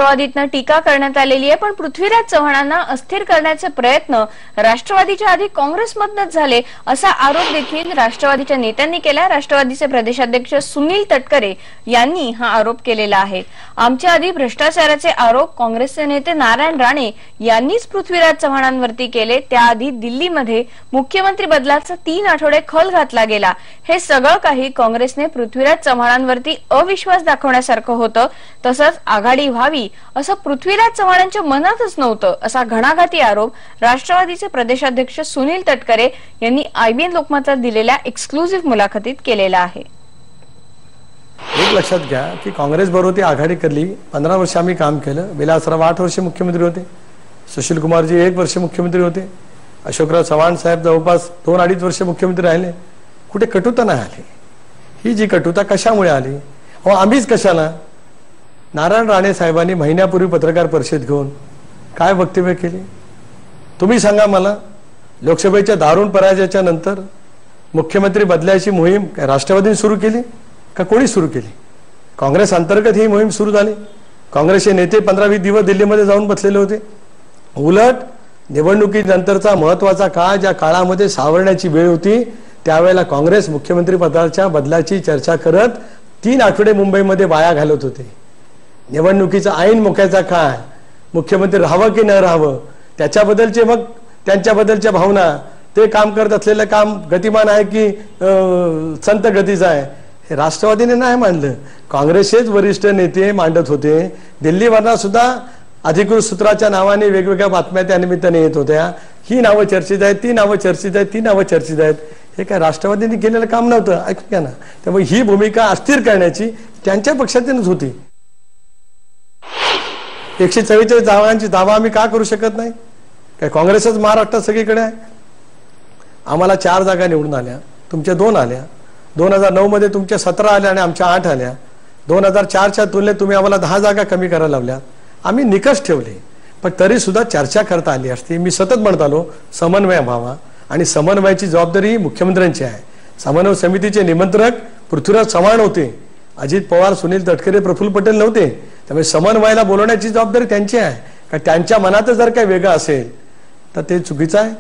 राष्ट्रवादीतनं टीका करण्यात आलेली आहे, पण पृथ्वीराज चव्हाणांना अस्थिर करण्याचे प्रयत्न राष्ट्रवादीच्या आधी काँग्रेसमधनच झाले असा आरोप देखील राष्ट्रवादीच्या नेत्यांनी केला। राष्ट्रवादीचे प्रदेशाध्यक्ष सुनील तटकरे यांनी हा आरोप केलेला आहे। आमच्या आधी भ्रष्टाचाराचे आरोप काँग्रेसचे नेते नारायण राणे यांनीच पृथ्वीराज चव्हाणांवरती केले। त्याआधी दिल्लीमध्ये मुख्यमंत्री बदलाचा 3 आठवडे खल घातला गेला। हे सगळं काही काँग्रेसने पृथ्वीराज चव्हाणांवरती अविश्वास दाखवण्यासारखं होतं। तसंच आघाडी व्हावी असं पृथ्वीराज चव्हाणांच्या मनातच नव्हतं असा घणाघाती आरोप राष्ट्रवादीचे प्रदेशाध्यक्ष सुनील तटकरे यांनी IBN लोकमतला दिलेल्या एक्सक्लुझिव्ह मुलाखतीत केलेला आहे। एक लक्षात घ्या की काँग्रेस बरोबर ती आघाडी करली। 15 वर्ष आम्ही काम केलं। विलासराव 8 वर्ष मुख्यमंत्री होते, सुशील कुमारजी 1 वर्ष मुख्यमंत्री होते, अशोकराव चव्हाण साहेब जवळपास 2-2.5 वर्ष मुख्यमंत्री राहिले। कुठे कटुता नाही आली। ही जी कटुता कशामुळे आली? हो, आम्हीच कशाला? नारायण राणे साहेबांनी महिन्यापूर्वी पत्रकार परिषद घेऊन काय वक्तव्य केले तुम्ही सांगा मला। लोकसभेच्या दारुण पराजयाच्या नंतर मुख्यमंत्री बदलायची मोहीम राष्ट्रवादीने सुरू केली का कोणी सुरू केली? काँग्रेस अंतर्गत ही मोहीम सुरू झाली। काँग्रेसचे नेते 15-20 दिवस दिल्लीमध्ये जाऊन बसलेले होते। उलट निवडणुकीनंतरचा महत्त्वाचा काळ, ज्या काळामध्ये सावरण्याची वेळ होती, त्यावेळेला काँग्रेस मुख्यमंत्री पदाच्या बदलाची चर्चा करत 3 आठवडे मुंबईमध्ये वाया घालत होते। निवडणुकीचा ऐन मोक्याचा काळ, मुख्यमंत्री राहावं की न राहावं त्याच्याबद्दलचे मग त्यांच्याबद्दलच्या भावना, ते काम करत असलेलं काम गतिमान आहे की संत गतीचं आहे, हे राष्ट्रवादीने नाही मांडलं। काँग्रेसचेच वरिष्ठ नेते मांडत होते। दिल्लीवरनं सुद्धा अधिकृत सूत्राच्या नावाने वेगवेगळ्या बातम्या त्या निमित्ताने येत होत्या। ही नावं चर्चित आहेत, ती नावं चर्चित आहेत, ती नावं चर्चित आहेत। हे काय राष्ट्रवादीने केलेलं काम नव्हतं, ऐकू घ्या ना। त्यामुळे ही भूमिका अस्थिर करण्याची त्यांच्या पक्षातूनच होती। 144 जागांची दावा आम्ही का करू शकत नाही? काय काँग्रेसच महाराष्ट्रात सगळीकडे आहे? आम्हाला 4 जागा निवडून आल्या, तुमच्या 2 आल्या। 2009 मध्ये तुमच्या 17 आल्या आणि आमच्या 8 आल्या। 2004च्या तुलनेत तुम्ही आम्हाला 10 जागा कमी करायला लावल्या। आम्ही निकष ठेवले, पण तरी सुद्धा चर्चा करता आली असती। मी सतत म्हणत आलो समन्वय व्हावा, आणि समन्वयाची जबाबदारी मुख्यमंत्र्यांची आहे। समन्वय समितीचे निमंत्रक पृथ्वीराज चव्हाण होते, अजित पवार, सुनील तटकरे, प्रफुल्ल पटेल नव्हते। त्यामुळे समन्वयाला बोलवण्याची जबाबदारी त्यांची आहे। का त्यांच्या मनात जर काही वेगळं असेल तर ते चुकीचं आहे।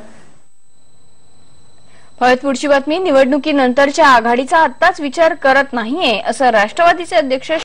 पुढची बातमी, निवडणुकीनंतरच्या आघाडीचा आत्ताच विचार करत नाहीये असं राष्ट्रवादीचे अध्यक्ष